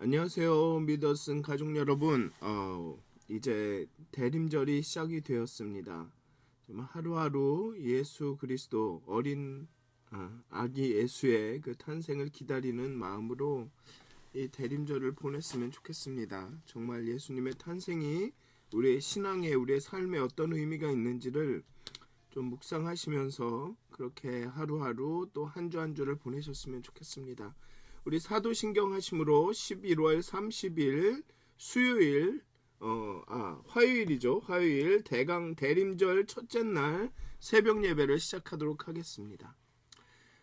안녕하세요. 믿어쓴 가족 여러분. 이제 대림절이 시작이 되었습니다. 정말 하루하루 예수 그리스도 어린 아기 예수의 그 탄생을 기다리는 마음으로 이 대림절을 보냈으면 좋겠습니다. 정말 예수님의 탄생이 우리의 신앙에, 우리의 삶에 어떤 의미가 있는지를 좀 묵상하시면서 그렇게 하루하루 또 한 주 한 주를 보내셨으면 좋겠습니다. 우리 사도신경 하심으로 11월 30일 수요일 화요일이죠. 화요일 대림절 첫째 날 새벽 예배를 시작하도록 하겠습니다.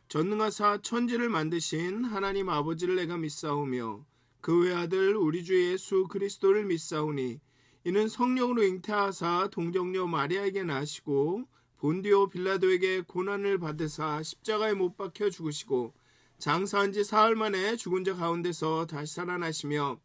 전능하사 천지를 만드신 하나님 아버지를 내가 믿사오며 그 외아들 우리 주 예수 그리스도를 믿사오니 이는 성령으로 잉태하사 동정녀 마리아에게 나시고 본디오 빌라도에게 고난을 받으사 십자가에 못 박혀 죽으시고 장사한 지 사흘 만에 죽은 자 가운데서 다시 살아나시며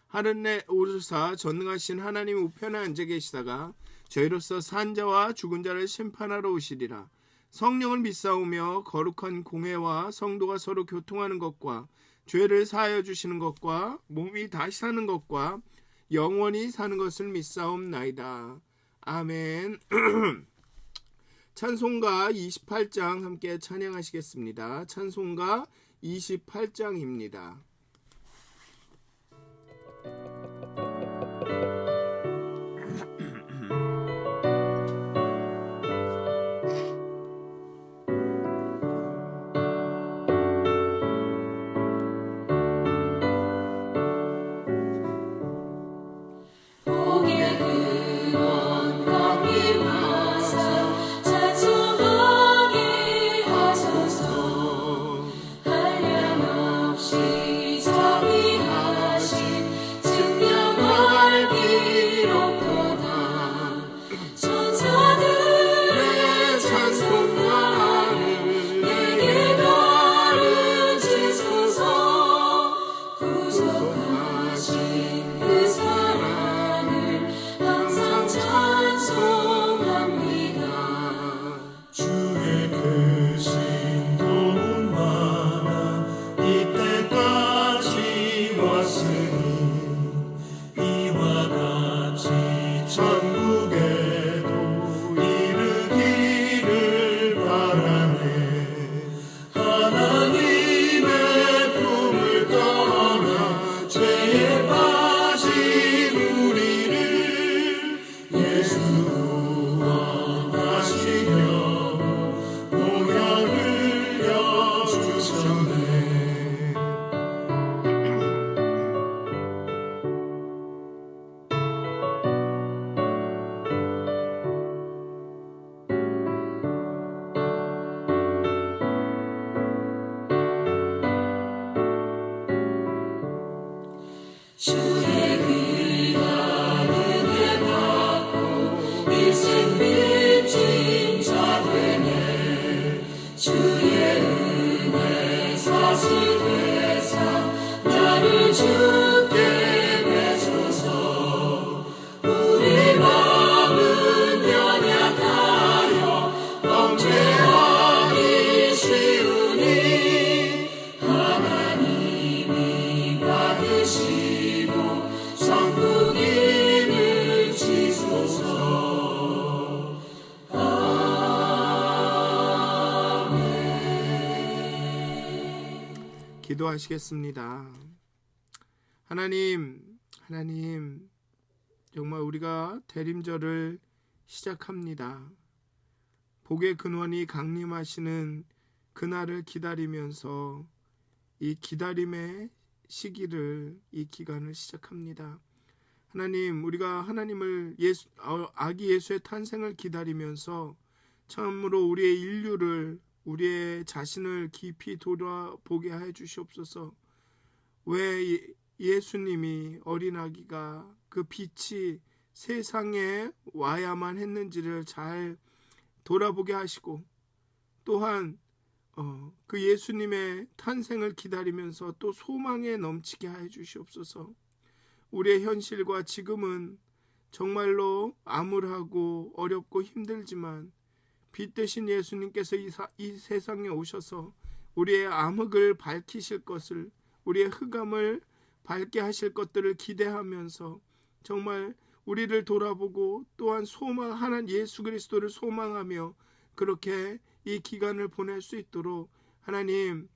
하늘에 오르사 전능하신 하나님 우편에 앉아 계시다가 저희로서 산 자와 죽은 자를 심판하러 오시리라. 성령을 믿사오며 거룩한 공회와 성도가 서로 교통하는 것과 죄를 사하여 주시는 것과 몸이 다시 사는 것과 영원히 사는 것을 믿사옵나이다. 아멘. 찬송가 28장 함께 찬양하시겠습니다. 찬송가 28장입니다. 기도하시겠습니다. 하나님, 정말 우리가 대림절을 시작합니다. 복의 근원이 강림하시는 그날을 기다리면서 이 기다림의 시기를, 이 기간을 시작합니다. 하나님, 우리가 하나님을 아기 예수의 탄생을 기다리면서 참으로 우리의 인류를, 우리의 자신을 깊이 돌아보게 해 주시옵소서. 왜 예수님이, 어린 아기가 그 빛이 세상에 와야만 했는지를 잘 돌아보게 하시고, 또한 그 예수님의 탄생을 기다리면서 또 소망에 넘치게 해 주시옵소서. 우리의 현실과 지금은 정말로 암울하고 어렵고 힘들지만 빛 대신 예수님께서 이 세상에 오셔서 우리의 암흑을 밝히실 것을, 우리의 흑암을 밝게 하실 것들을 기대하면서 정말 우리를 돌아보고 또한 하나님 예수 그리스도를 소망하며 그렇게 이 기간을 보낼 수 있도록 하나님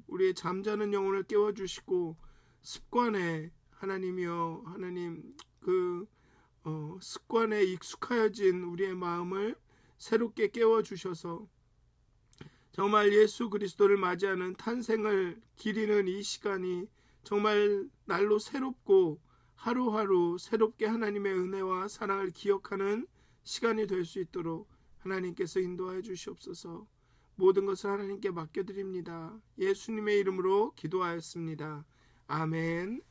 우리의 잠자는 영혼을 깨워주시고 습관에 하나님이여 하나님 습관에 익숙하여진 우리의 마음을 새롭게 깨워주셔서 정말 예수 그리스도를 맞이하는 탄생을 기리는 이 시간이 정말 날로 새롭고 하루하루 새롭게 하나님의 은혜와 사랑을 기억하는 시간이 될 수 있도록 하나님께서 인도하여 주시옵소서. 모든 것을 하나님께 맡겨드립니다. 예수님의 이름으로 기도하였습니다. 아멘.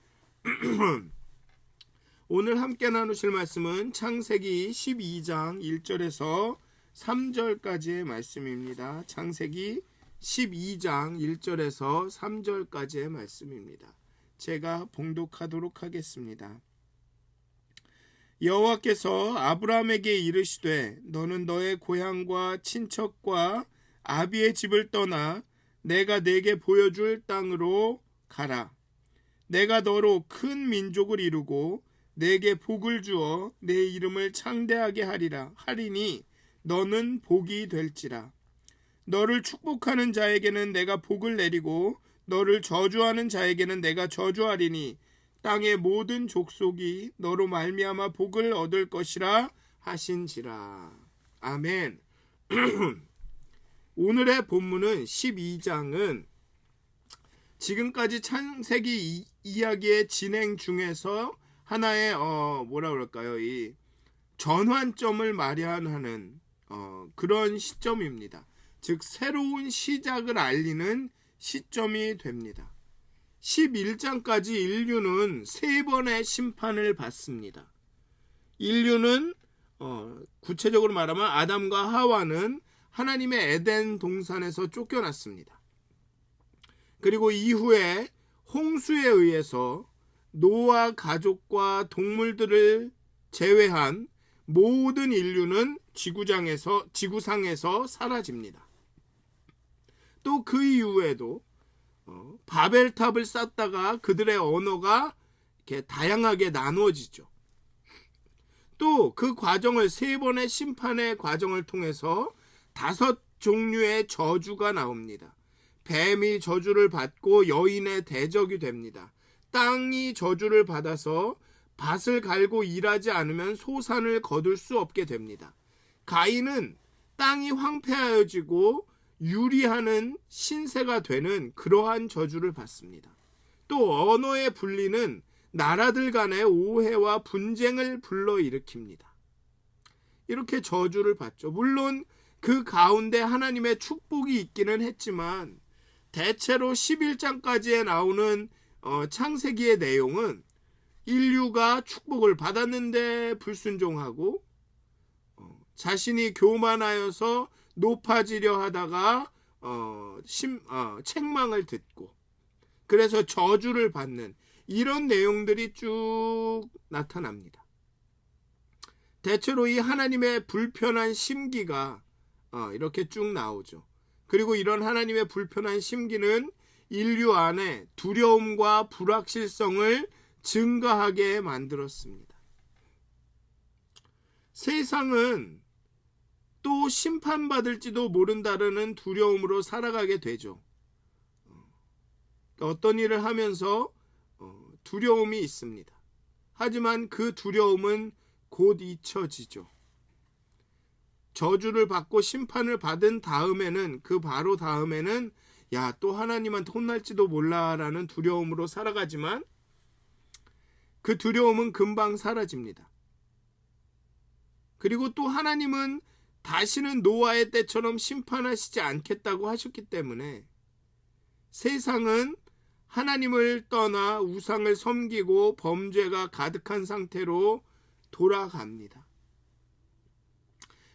오늘 함께 나누실 말씀은 창세기 12장 1절에서 3절까지의 말씀입니다. 창세기 12장 1절에서 3절까지의 말씀입니다. 제가 봉독하도록 하겠습니다. 여호와께서 아브라함에게 이르시되 너는 너의 고향과 친척과 아비의 집을 떠나 내가 내게 보여줄 땅으로 가라. 내가 너로 큰 민족을 이루고 내게 복을 주어 내 이름을 창대하게 하리니 너는 복이 될지라. 너를 축복하는 자에게는 내가 복을 내리고 너를 저주하는 자에게는 내가 저주하리니 땅의 모든 족속이 너로 말미암아 복을 얻을 것이라 하신지라. 아멘. 오늘의 본문은 12장은 지금까지 창세기 이야기의 진행 중에서 하나의 이 전환점을 마련하는 그런 시점입니다. 즉 새로운 시작을 알리는 시점이 됩니다. 11장까지 인류는 3번의 심판을 받습니다. 인류는 구체적으로 말하면 아담과 하와는 하나님의 에덴 동산에서 쫓겨났습니다. 그리고 이후에 홍수에 의해서 노아 가족과 동물들을 제외한 모든 인류는 지구상에서 사라집니다. 또 그 이후에도 바벨탑을 쌓다가 그들의 언어가 이렇게 다양하게 나누어지죠. 또 그 과정을 3번의 심판의 과정을 통해서 5 종류의 저주가 나옵니다. 뱀이 저주를 받고 여인의 대적이 됩니다. 땅이 저주를 받아서 밭을 갈고 일하지 않으면 소산을 거둘 수 없게 됩니다. 가인은 땅이 황폐하여지고 유리하는 신세가 되는 그러한 저주를 받습니다. 또 언어의 분리는 나라들 간의 오해와 분쟁을 불러일으킵니다. 이렇게 저주를 받죠. 물론 그 가운데 하나님의 축복이 있기는 했지만 대체로 11장까지에 나오는 창세기의 내용은 인류가 축복을 받았는데 불순종하고 자신이 교만하여서 높아지려 하다가 책망을 듣고 그래서 저주를 받는 이런 내용들이 쭉 나타납니다. 대체로 이 하나님의 불편한 심기가 이렇게 쭉 나오죠. 그리고 이런 하나님의 불편한 심기는 인류 안에 두려움과 불확실성을 증가하게 만들었습니다. 세상은 또 심판받을지도 모른다는 두려움으로 살아가게 되죠. 어떤 일을 하면서 두려움이 있습니다. 하지만 그 두려움은 곧 잊혀지죠. 저주를 받고 심판을 받은 다음에는 바로 다음에는 또 하나님한테 혼날지도 몰라라는 두려움으로 살아가지만 그 두려움은 금방 사라집니다. 그리고 또 하나님은 다시는 노아의 때처럼 심판하시지 않겠다고 하셨기 때문에 세상은 하나님을 떠나 우상을 섬기고 범죄가 가득한 상태로 돌아갑니다.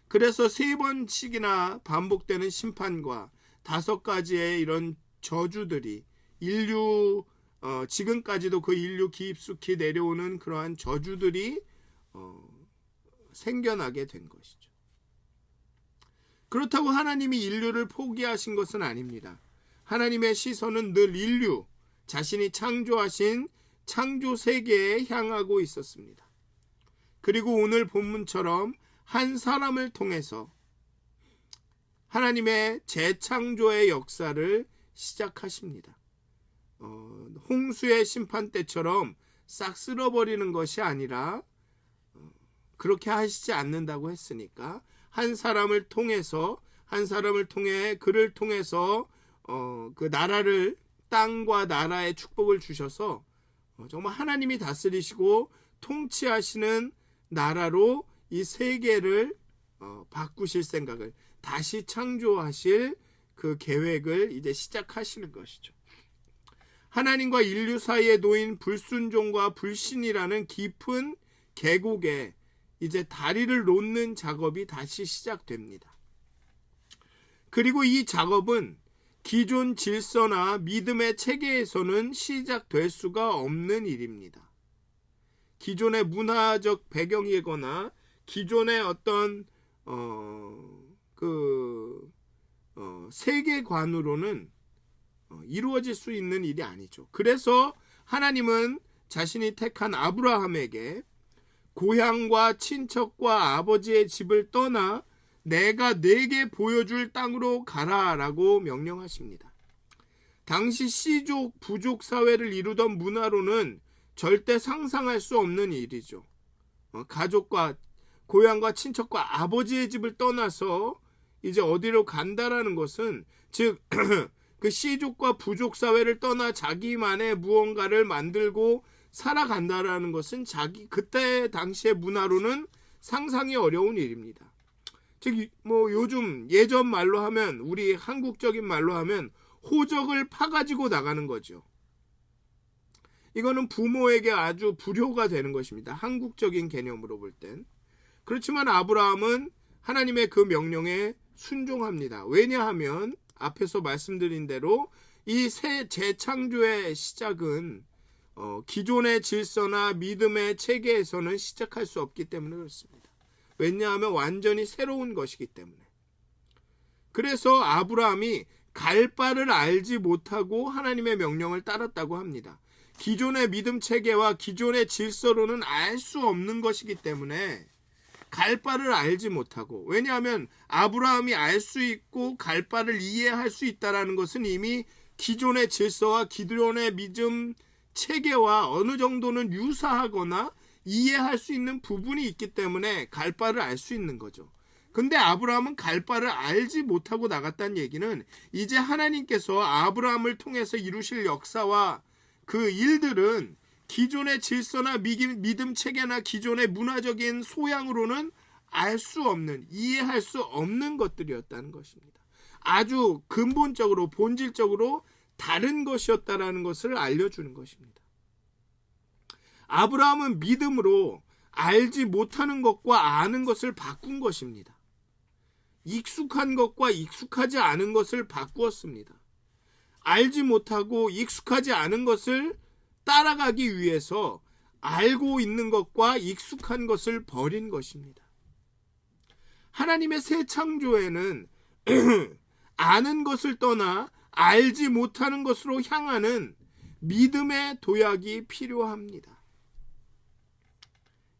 그래서 3번씩이나 반복되는 심판과 5가지의 이런 저주들이 지금까지도 그 인류 깊숙이 내려오는 그러한 저주들이 생겨나게 된 것이죠. 그렇다고 하나님이 인류를 포기하신 것은 아닙니다. 하나님의 시선은 늘 인류, 자신이 창조하신 창조 세계에 향하고 있었습니다. 그리고 오늘 본문처럼 한 사람을 통해서 하나님의 재창조의 역사를 시작하십니다. 홍수의 심판 때처럼 싹 쓸어버리는 것이 아니라 그렇게 하시지 않는다고 했으니까 한 사람을 통해 그를 통해서 그 나라를, 땅과 나라의 축복을 주셔서 정말 하나님이 다스리시고 통치하시는 나라로 이 세계를 바꾸실 생각을, 다시 창조하실 그 계획을 이제 시작하시는 것이죠. 하나님과 인류 사이에 놓인 불순종과 불신이라는 깊은 계곡에 이제 다리를 놓는 작업이 다시 시작됩니다. 그리고 이 작업은 기존 질서나 믿음의 체계에서는 시작될 수가 없는 일입니다. 기존의 문화적 배경이거나 기존의 어떤 세계관으로는 이루어질 수 있는 일이 아니죠. 그래서 하나님은 자신이 택한 아브라함에게 고향과 친척과 아버지의 집을 떠나 내가 네게 보여줄 땅으로 가라라고 명령하십니다. 당시 씨족, 부족 사회를 이루던 문화로는 절대 상상할 수 없는 일이죠. 가족과 고향과 친척과 아버지의 집을 떠나서 이제 어디로 간다라는 것은, 즉 그 씨족과 부족 사회를 떠나 자기만의 무언가를 만들고 살아간다라는 것은 그때 당시의 문화로는 상상이 어려운 일입니다. 즉 요즘 예전 말로 하면, 우리 한국적인 말로 하면 호적을 파가지고 나가는 거죠. 이거는 부모에게 아주 불효가 되는 것입니다. 한국적인 개념으로 볼 땐. 그렇지만 아브라함은 하나님의 그 명령에 순종합니다. 왜냐하면 앞에서 말씀드린 대로 이 새 재창조의 시작은 기존의 질서나 믿음의 체계에서는 시작할 수 없기 때문에 그렇습니다. 왜냐하면 완전히 새로운 것이기 때문에. 그래서 아브라함이 갈 바를 알지 못하고 하나님의 명령을 따랐다고 합니다. 기존의 믿음 체계와 기존의 질서로는 알 수 없는 것이기 때문에 갈 바를 알지 못하고, 왜냐하면 아브라함이 알 수 있고 갈 바를 이해할 수 있다는 것은 이미 기존의 질서와 기존의 믿음 체계와 어느 정도는 유사하거나 이해할 수 있는 부분이 있기 때문에 갈 바를 알 수 있는 거죠. 근데 아브라함은 갈 바를 알지 못하고 나갔다는 얘기는 이제 하나님께서 아브라함을 통해서 이루실 역사와 그 일들은 기존의 질서나 믿음 체계나 기존의 문화적인 소양으로는 알 수 없는, 이해할 수 없는 것들이었다는 것입니다. 아주 근본적으로, 본질적으로 다른 것이었다라는 것을 알려주는 것입니다. 아브라함은 믿음으로 알지 못하는 것과 아는 것을 바꾼 것입니다. 익숙한 것과 익숙하지 않은 것을 바꾸었습니다. 알지 못하고 익숙하지 않은 것을 따라가기 위해서 알고 있는 것과 익숙한 것을 버린 것입니다. 하나님의 새 창조에는 아는 것을 떠나 알지 못하는 것으로 향하는 믿음의 도약이 필요합니다.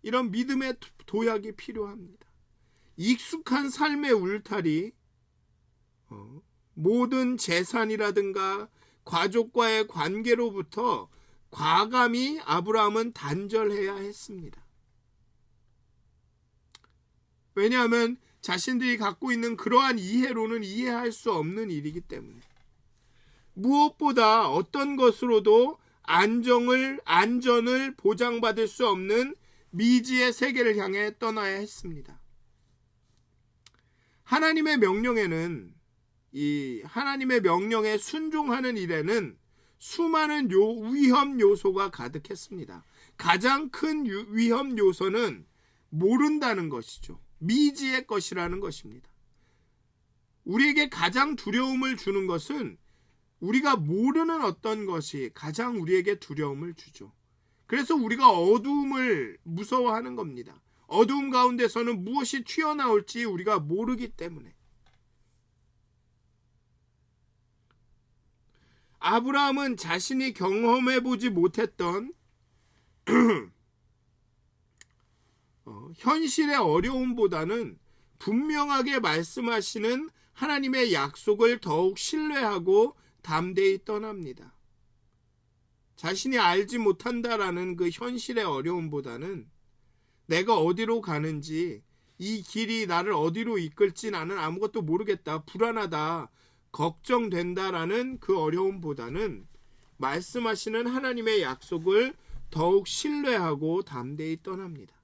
이런 믿음의 도약이 필요합니다. 익숙한 삶의 울타리, 모든 재산이라든가 가족과의 관계로부터 과감히 아브라함은 단절해야 했습니다. 왜냐하면 자신들이 갖고 있는 그러한 이해로는 이해할 수 없는 일이기 때문에. 무엇보다 어떤 것으로도 안전을 보장받을 수 없는 미지의 세계를 향해 떠나야 했습니다. 하나님의 명령에는, 이 하나님의 명령에 순종하는 일에는 수많은 위험 요소가 가득했습니다. 가장 큰 위험 요소는 모른다는 것이죠. 미지의 것이라는 것입니다. 우리에게 가장 두려움을 주는 것은 우리가 모르는 어떤 것이 가장 우리에게 두려움을 주죠. 그래서 우리가 어두움을 무서워하는 겁니다. 어두움 가운데서는 무엇이 튀어나올지 우리가 모르기 때문에. 아브라함은 자신이 경험해 보지 못했던 현실의 어려움보다는 분명하게 말씀하시는 하나님의 약속을 더욱 신뢰하고 담대히 떠납니다. 자신이 알지 못한다라는 그 현실의 어려움보다는 내가 어디로 가는지, 이 길이 나를 어디로 이끌지 나는 아무것도 모르겠다, 불안하다, 걱정된다라는 그 어려움보다는 말씀하시는 하나님의 약속을 더욱 신뢰하고 담대히 떠납니다.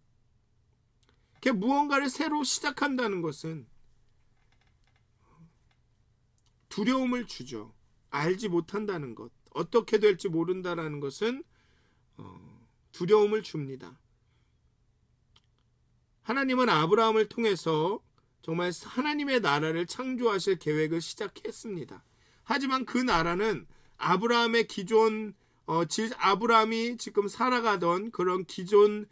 무언가를 새로 시작한다는 것은 두려움을 주죠. 알지 못한다는 것, 어떻게 될지 모른다라는 것은 두려움을 줍니다. 하나님은 아브라함을 통해서 정말 하나님의 나라를 창조하실 계획을 시작했습니다. 하지만 그 나라는 아브라함의 기존 아브라함이 지금 살아가던 그런 기존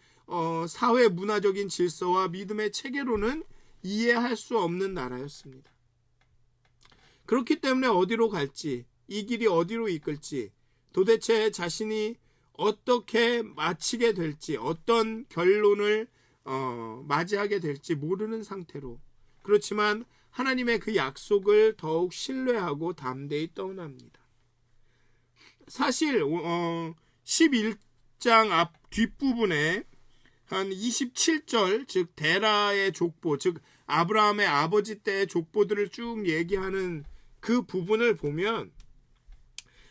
사회 문화적인 질서와 믿음의 체계로는 이해할 수 없는 나라였습니다. 그렇기 때문에 어디로 갈지, 이 길이 어디로 이끌지, 도대체 자신이 어떻게 마치게 될지, 어떤 결론을 맞이하게 될지 모르는 상태로, 그렇지만 하나님의 그 약속을 더욱 신뢰하고 담대히 떠납니다. 사실 11장 앞 뒷부분에 한 27절, 즉 데라의 족보, 즉 아브라함의 아버지 때의 족보들을 쭉 얘기하는 그 부분을 보면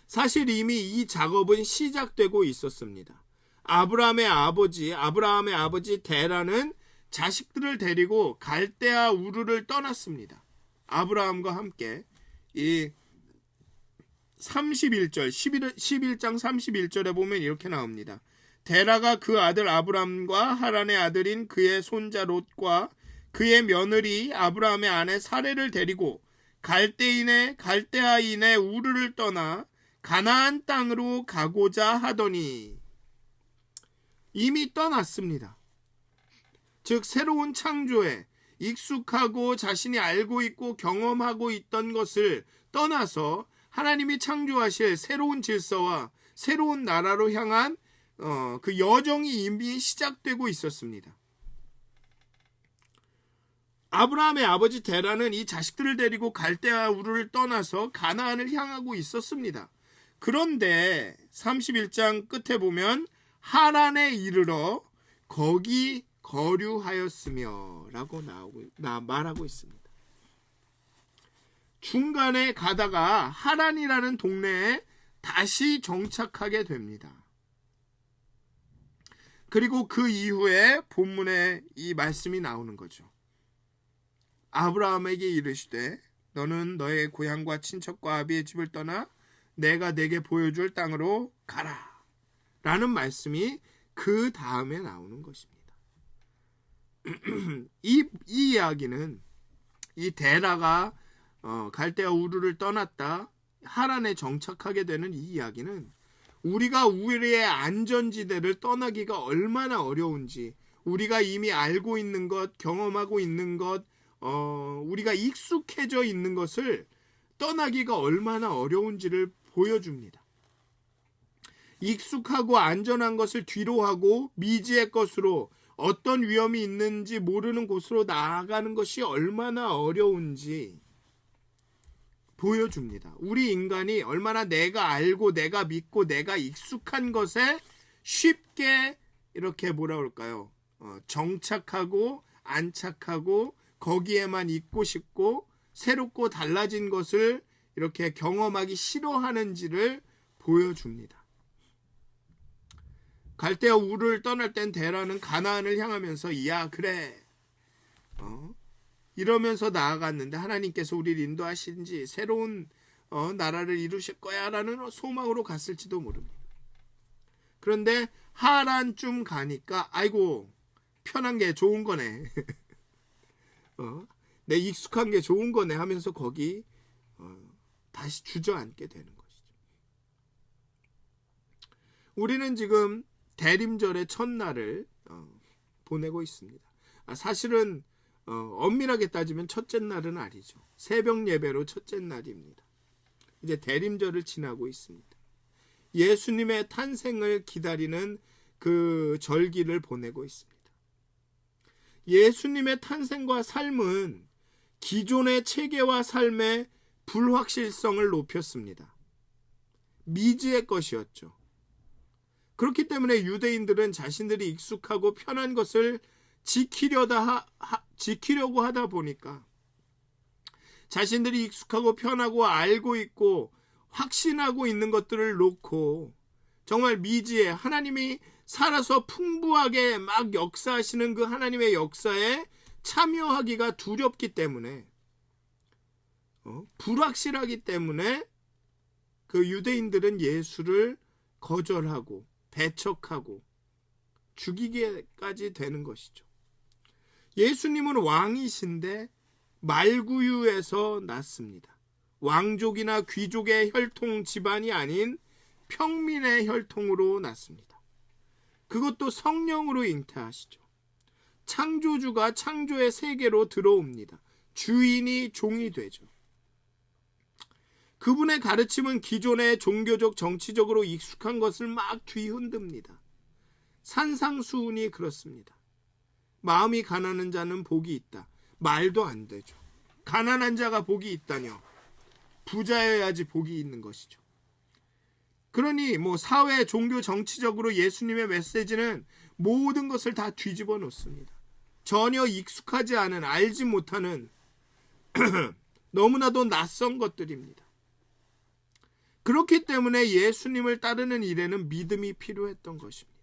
사실 이미 이 작업은 시작되고 있었습니다. 아브라함의 아버지 데라는 자식들을 데리고 갈대아 우르를 떠났습니다. 아브라함과 함께. 이 11장 31절에 보면 이렇게 나옵니다. 데라가 그 아들 아브람과 하란의 아들인 그의 손자 롯과 그의 며느리 아브라함의 아내 사레를 데리고 갈대아인의 우르를 떠나 가나안 땅으로 가고자 하더니, 이미 떠났습니다. 즉 새로운 창조에 익숙하고 자신이 알고 있고 경험하고 있던 것을 떠나서 하나님이 창조하실 새로운 질서와 새로운 나라로 향한 그 여정이 이미 시작되고 있었습니다. 아브라함의 아버지 데라는 이 자식들을 데리고 갈대아 우르를 떠나서 가나안을 향하고 있었습니다. 그런데 31장 끝에 보면 하란에 이르러 거기 거류하였으며 라고 말하고 있습니다. 중간에 가다가 하란이라는 동네에 다시 정착하게 됩니다. 그리고 그 이후에 본문에 이 말씀이 나오는 거죠. 아브라함에게 이르시되 너는 너의 고향과 친척과 아비의 집을 떠나 내가 내게 보여줄 땅으로 가라 라는 말씀이 그 다음에 나오는 것입니다. 이 이야기는, 이 데라가 갈대아 우르를 떠났다 하란에 정착하게 되는 이 이야기는 우리가 우리의 안전지대를 떠나기가 얼마나 어려운지, 우리가 이미 알고 있는 것, 경험하고 있는 것, 우리가 익숙해져 있는 것을 떠나기가 얼마나 어려운지를 보여줍니다. 익숙하고 안전한 것을 뒤로하고 미지의 것으로, 어떤 위험이 있는지 모르는 곳으로 나아가는 것이 얼마나 어려운지 보여줍니다. 우리 인간이 얼마나 내가 알고 내가 믿고 내가 익숙한 것에 쉽게 이렇게 정착하고 안착하고 거기에만 있고 싶고 새롭고 달라진 것을 이렇게 경험하기 싫어하는지를 보여줍니다. 갈대아 우르를 떠날 땐 데라는 가나안을 향하면서 야 그래 이러면서 나아갔는데 하나님께서 우리를 인도하신지 새로운 나라를 이루실 거야 라는 소망으로 갔을지도 모릅니다. 그런데 하란쯤 가니까 아이고 편한 게 좋은 거네 내 익숙한 게 좋은 거네 하면서 거기 다시 주저앉게 되는 것이죠. 우리는 지금 대림절의 첫날을 보내고 있습니다. 사실은 엄밀하게 따지면 첫째 날은 아니죠. 새벽 예배로 첫째 날입니다. 이제 대림절을 지나고 있습니다. 예수님의 탄생을 기다리는 그 절기를 보내고 있습니다. 예수님의 탄생과 삶은 기존의 체계와 삶의 불확실성을 높였습니다. 미지의 것이었죠. 그렇기 때문에 유대인들은 자신들이 익숙하고 편한 것을 지키려고 하다 보니까 자신들이 익숙하고 편하고 알고 있고 확신하고 있는 것들을 놓고 정말 미지에 하나님이 살아서 풍부하게 막 역사하시는 그 하나님의 역사에 참여하기가 두렵기 때문에 불확실하기 때문에 그 유대인들은 예수를 거절하고 배척하고 죽이기까지 되는 것이죠. 예수님은 왕이신데 말구유에서 났습니다. 왕족이나 귀족의 혈통 집안이 아닌 평민의 혈통으로 났습니다. 그것도 성령으로 잉태하시죠. 창조주가 창조의 세계로 들어옵니다. 주인이 종이 되죠. 그분의 가르침은 기존의 종교적 정치적으로 익숙한 것을 막 뒤흔듭니다. 산상수훈이 그렇습니다. 마음이 가난한 자는 복이 있다. 말도 안 되죠. 가난한 자가 복이 있다뇨. 부자여야지 복이 있는 것이죠. 그러니 사회, 종교, 정치적으로 예수님의 메시지는 모든 것을 다 뒤집어 놓습니다. 전혀 익숙하지 않은, 알지 못하는 너무나도 낯선 것들입니다. 그렇기 때문에 예수님을 따르는 일에는 믿음이 필요했던 것입니다.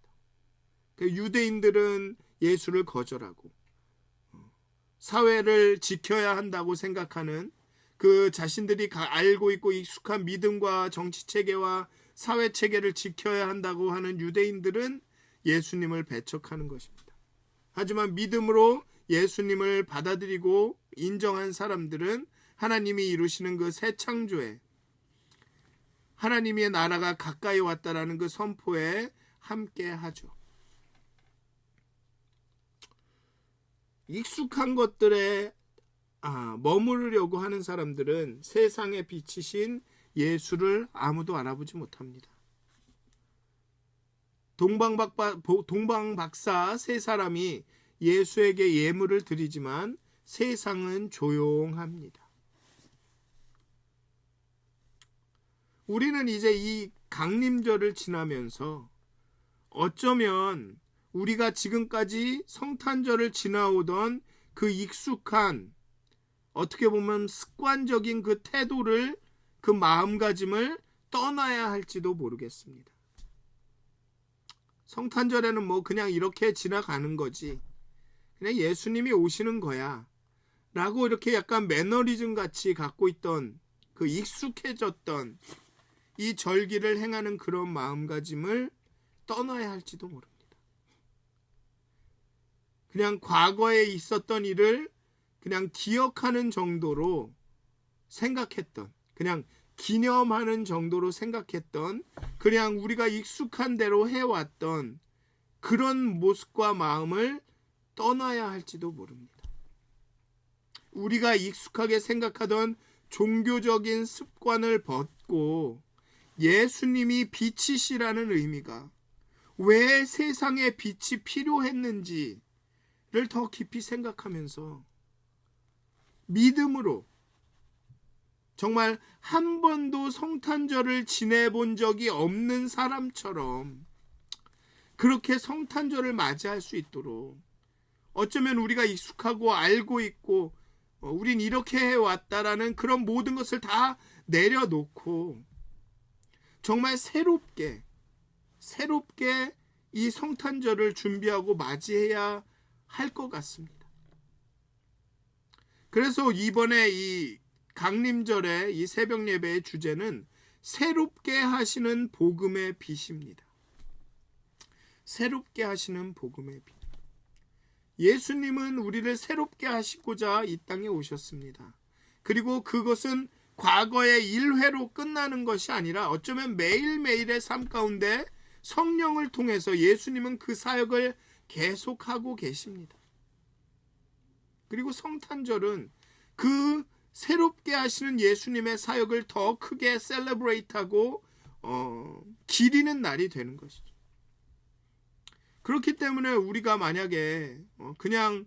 유대인들은 예수를 거절하고 사회를 지켜야 한다고 생각하는 그 자신들이 알고 있고 익숙한 믿음과 정치체계와 사회체계를 지켜야 한다고 하는 유대인들은 예수님을 배척하는 것입니다. 하지만 믿음으로 예수님을 받아들이고 인정한 사람들은 하나님이 이루시는 그 새 창조에 하나님의 나라가 가까이 왔다라는 그 선포에 함께 하죠. 익숙한 것들에 머무르려고 하는 사람들은 세상의 빛이신 예수를 아무도 알아보지 못합니다. 동방박사 세 사람이 예수에게 예물을 드리지만 세상은 조용합니다. 우리는 이제 이 강림절을 지나면서 어쩌면 우리가 지금까지 성탄절을 지나오던 그 익숙한, 어떻게 보면 습관적인 그 태도를, 그 마음가짐을 떠나야 할지도 모르겠습니다. 성탄절에는 그냥 이렇게 지나가는 거지, 그냥 예수님이 오시는 거야 라고 이렇게 약간 매너리즘 같이 갖고 있던, 그 익숙해졌던 이 절기를 행하는 그런 마음가짐을 떠나야 할지도 모릅니다. 그냥 과거에 있었던 일을 그냥 기억하는 정도로 생각했던, 그냥 기념하는 정도로 생각했던, 그냥 우리가 익숙한 대로 해왔던 그런 모습과 마음을 떠나야 할지도 모릅니다. 우리가 익숙하게 생각하던 종교적인 습관을 벗고 예수님이 빛이시라는 의미가, 왜 세상에 빛이 필요했는지를 더 깊이 생각하면서 믿음으로, 정말 한 번도 성탄절을 지내본 적이 없는 사람처럼 그렇게 성탄절을 맞이할 수 있도록, 어쩌면 우리가 익숙하고 알고 있고 우린 이렇게 해왔다라는 그런 모든 것을 다 내려놓고 정말 새롭게 이 성탄절을 준비하고 맞이해야 할 것 같습니다. 그래서 이번에 이 강림절의 이 새벽 예배의 주제는 새롭게 하시는 복음의 빛입니다. 새롭게 하시는 복음의 빛. 예수님은 우리를 새롭게 하시고자 이 땅에 오셨습니다. 그리고 그것은 과거의 일회로 끝나는 것이 아니라 어쩌면 매일매일의 삶 가운데 성령을 통해서 예수님은 그 사역을 계속하고 계십니다. 그리고 성탄절은 그 새롭게 하시는 예수님의 사역을 더 크게 셀러브레이트하고 기리는 날이 되는 것이죠. 그렇기 때문에 우리가 만약에 그냥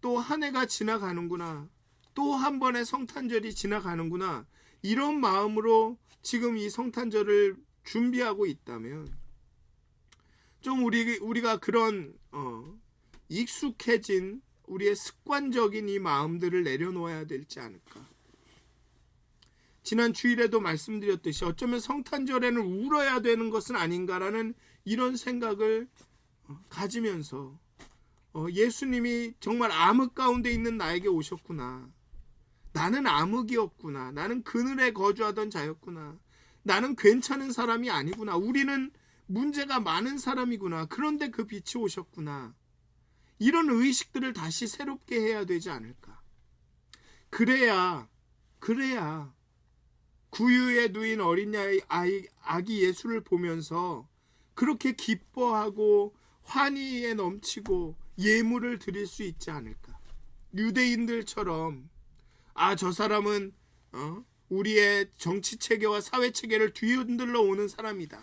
또 한 해가 지나가는구나, 또 한 번의 성탄절이 지나가는구나, 이런 마음으로 지금 이 성탄절을 준비하고 있다면 좀 우리가 그런 익숙해진 우리의 습관적인 이 마음들을 내려놓아야 되지 않을까. 지난 주일에도 말씀드렸듯이 어쩌면 성탄절에는 울어야 되는 것은 아닌가라는 이런 생각을 가지면서 예수님이 정말 암흑 가운데 있는 나에게 오셨구나. 나는 암흑이었구나. 나는 그늘에 거주하던 자였구나. 나는 괜찮은 사람이 아니구나. 우리는 문제가 많은 사람이구나. 그런데 그 빛이 오셨구나. 이런 의식들을 다시 새롭게 해야 되지 않을까. 그래야 구유에 누인 어린 아기 예수를 보면서 그렇게 기뻐하고 환희에 넘치고 예물을 드릴 수 있지 않을까. 유대인들처럼 저 사람은 우리의 정치 체계와 사회 체계를 뒤흔들러 오는 사람이다.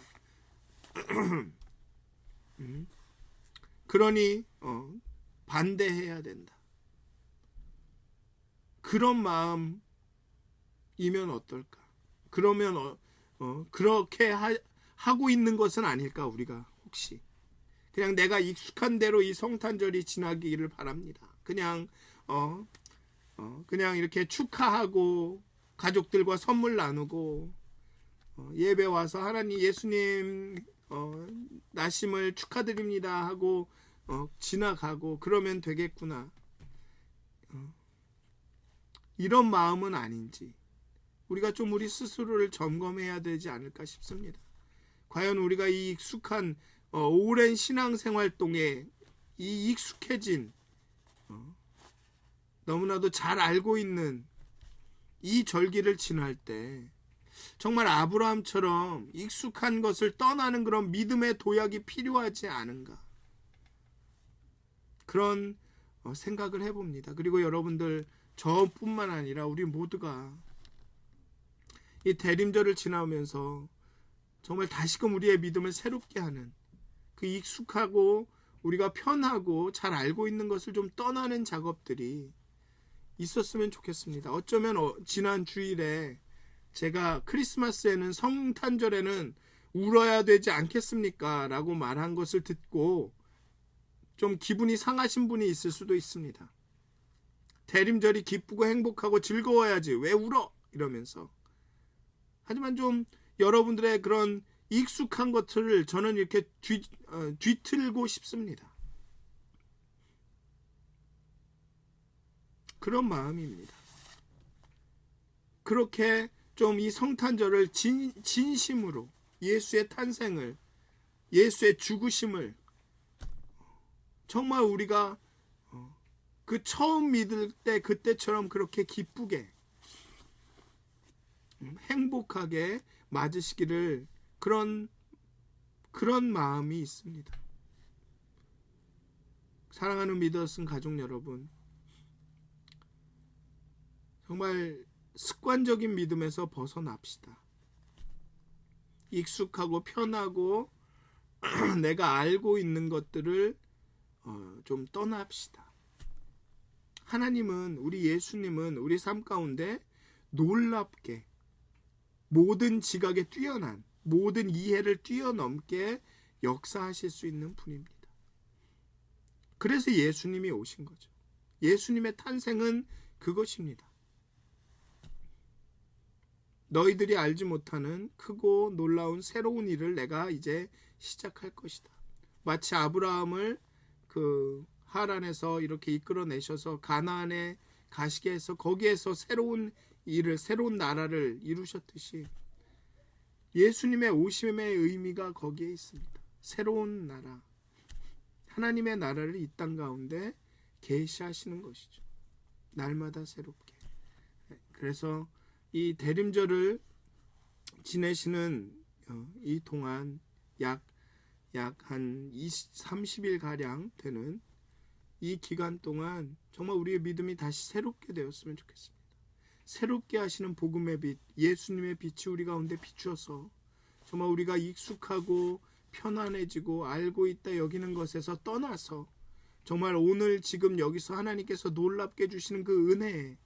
그러니 반대해야 된다. 그런 마음이면 어떨까? 그러면 그렇게 하고 있는 것은 아닐까, 우리가 혹시. 그냥 내가 익숙한 대로 이 성탄절이 지나기를 바랍니다. 그냥 이렇게 축하하고 가족들과 선물 나누고 예배 와서 하나님 예수님 나심을 축하드립니다 하고 지나가고 그러면 되겠구나. 이런 마음은 아닌지 우리가 좀 우리 스스로를 점검해야 되지 않을까 싶습니다. 과연 우리가 이 익숙한 오랜 신앙생활동에 이 익숙해진 너무나도 잘 알고 있는 이 절기를 지날 때 정말 아브라함처럼 익숙한 것을 떠나는 그런 믿음의 도약이 필요하지 않은가, 그런 생각을 해봅니다. 그리고 여러분들, 저뿐만 아니라 우리 모두가 이 대림절을 지나면서 정말 다시금 우리의 믿음을 새롭게 하는 그 익숙하고 우리가 편하고 잘 알고 있는 것을 좀 떠나는 작업들이 있었으면 좋겠습니다. 어쩌면 지난 주일에 제가 크리스마스에는, 성탄절에는 울어야 되지 않겠습니까? 라고 말한 것을 듣고 좀 기분이 상하신 분이 있을 수도 있습니다. 대림절이 기쁘고 행복하고 즐거워야지 왜 울어? 이러면서. 하지만 좀 여러분들의 그런 익숙한 것들을 저는 이렇게 뒤틀고 싶습니다. 그런 마음입니다. 그렇게 좀 이 성탄절을 진심으로 예수의 탄생을, 예수의 죽으심을 정말 우리가 그 처음 믿을 때 그때처럼 그렇게 기쁘게 행복하게 맞으시기를, 그런 마음이 있습니다. 사랑하는 믿었은 가족 여러분, 정말 습관적인 믿음에서 벗어납시다. 익숙하고 편하고 내가 알고 있는 것들을 좀 떠납시다. 하나님은, 우리 예수님은 우리 삶 가운데 놀랍게 모든 지각에 뛰어난, 모든 이해를 뛰어넘게 역사하실 수 있는 분입니다. 그래서 예수님이 오신 거죠. 예수님의 탄생은 그것입니다. 너희들이 알지 못하는 크고 놀라운 새로운 일을 내가 이제 시작할 것이다. 마치 아브라함을 그 하란에서 이렇게 이끌어내셔서 가나안에 가시게 해서 거기에서 새로운 일을, 새로운 나라를 이루셨듯이 예수님의 오심의 의미가 거기에 있습니다. 새로운 나라, 하나님의 나라를 이 땅 가운데 계시하시는 것이죠. 날마다 새롭게. 그래서 이 대림절을 지내시는 이 동안 약 한 30일 가량 되는 이 기간 동안 정말 우리의 믿음이 다시 새롭게 되었으면 좋겠습니다. 새롭게 하시는 복음의 빛, 예수님의 빛이 우리 가운데 비추어서 정말 우리가 익숙하고 편안해지고 알고 있다 여기는 것에서 떠나서 정말 오늘 지금 여기서 하나님께서 놀랍게 주시는 그 은혜에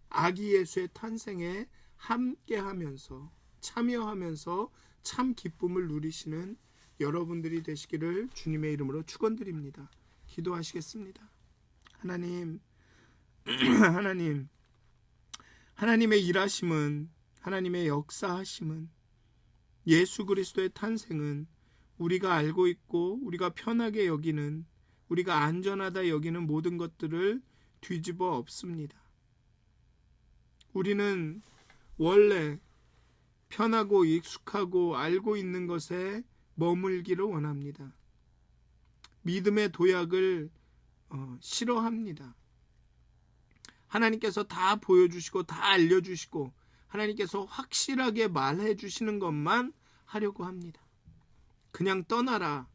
아기 예수의 탄생에 함께하면서 참여하면서 참 기쁨을 누리시는 여러분들이 되시기를 주님의 이름으로 축원드립니다. 기도하시겠습니다. 하나님, 하나님의 일하심은, 하나님의 역사하심은, 예수 그리스도의 탄생은 우리가 알고 있고 우리가 편하게 여기는, 우리가 안전하다 여기는 모든 것들을 뒤집어 엎습니다. 우리는 원래 편하고 익숙하고 알고 있는 것에 머물기를 원합니다. 믿음의 도약을 싫어합니다. 하나님께서 다 보여주시고 다 알려주시고 하나님께서 확실하게 말해주시는 것만 하려고 합니다. 그냥 떠나라,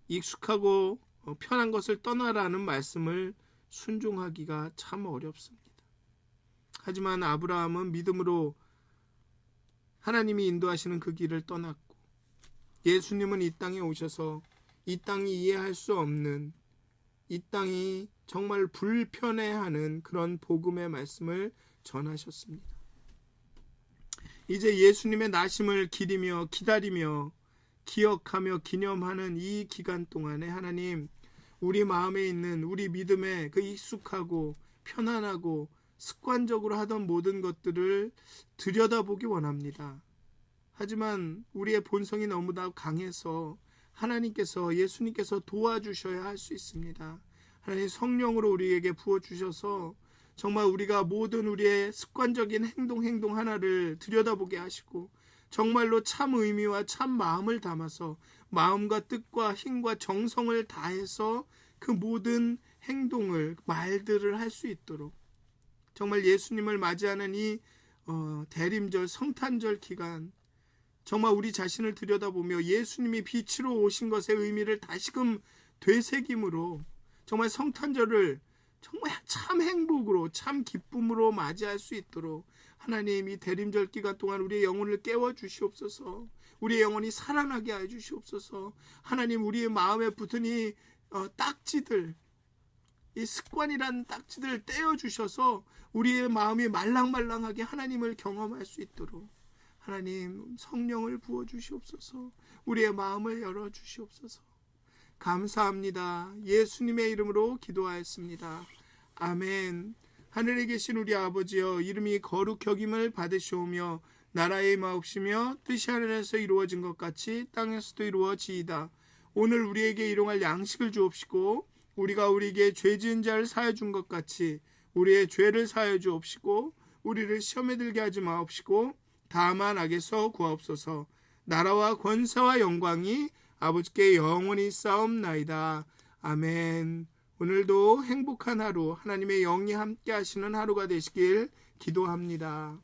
익숙하고 편한 것을 떠나라는 말씀을 순종하기가 참 어렵습니다. 하지만 아브라함은 믿음으로 하나님이 인도하시는 그 길을 떠났고, 예수님은 이 땅에 오셔서 이 땅이 이해할 수 없는, 이 땅이 정말 불편해하는 그런 복음의 말씀을 전하셨습니다. 이제 예수님의 나심을 기리며 기다리며 기억하며 기념하는 이 기간 동안에 하나님, 우리 마음에 있는 우리 믿음의 그 익숙하고 편안하고 습관적으로 하던 모든 것들을 들여다보기 원합니다. 하지만 우리의 본성이 너무나 강해서 하나님께서, 예수님께서 도와주셔야 할 수 있습니다. 하나님 성령으로 우리에게 부어주셔서 정말 우리가 모든 우리의 습관적인 행동 하나를 들여다보게 하시고 정말로 참 의미와 참 마음을 담아서 마음과 뜻과 힘과 정성을 다해서 그 모든 행동을, 말들을 할 수 있도록 정말 예수님을 맞이하는 이 대림절, 성탄절 기간 정말 우리 자신을 들여다보며 예수님이 빛으로 오신 것의 의미를 다시금 되새김으로 정말 성탄절을 정말 참 행복으로, 참 기쁨으로 맞이할 수 있도록 하나님 이 대림절 기간 동안 우리의 영혼을 깨워주시옵소서. 우리의 영혼이 살아나게 해주시옵소서. 하나님, 우리의 마음에 붙은 이 딱지들, 이 습관이라는 딱지들을 떼어주셔서 우리의 마음이 말랑말랑하게 하나님을 경험할 수 있도록 하나님 성령을 부어주시옵소서. 우리의 마음을 열어주시옵소서. 감사합니다. 예수님의 이름으로 기도하였습니다. 아멘. 하늘에 계신 우리 아버지여, 이름이 거룩 여김을 받으시오며 나라의 마옵시며 뜻이 하늘에서 이루어진 것 같이 땅에서도 이루어지이다. 오늘 우리에게 일용할 양식을 주옵시고 우리가 우리에게 죄 지은 자를 사하여 준 것 같이 우리의 죄를 사하여 주옵시고 우리를 시험에 들게 하지 마옵시고 다만 악에서 구하옵소서. 나라와 권세와 영광이 아버지께 영원히 싸움나이다. 아멘. 오늘도 행복한 하루, 하나님의 영이 함께 하시는 하루가 되시길 기도합니다.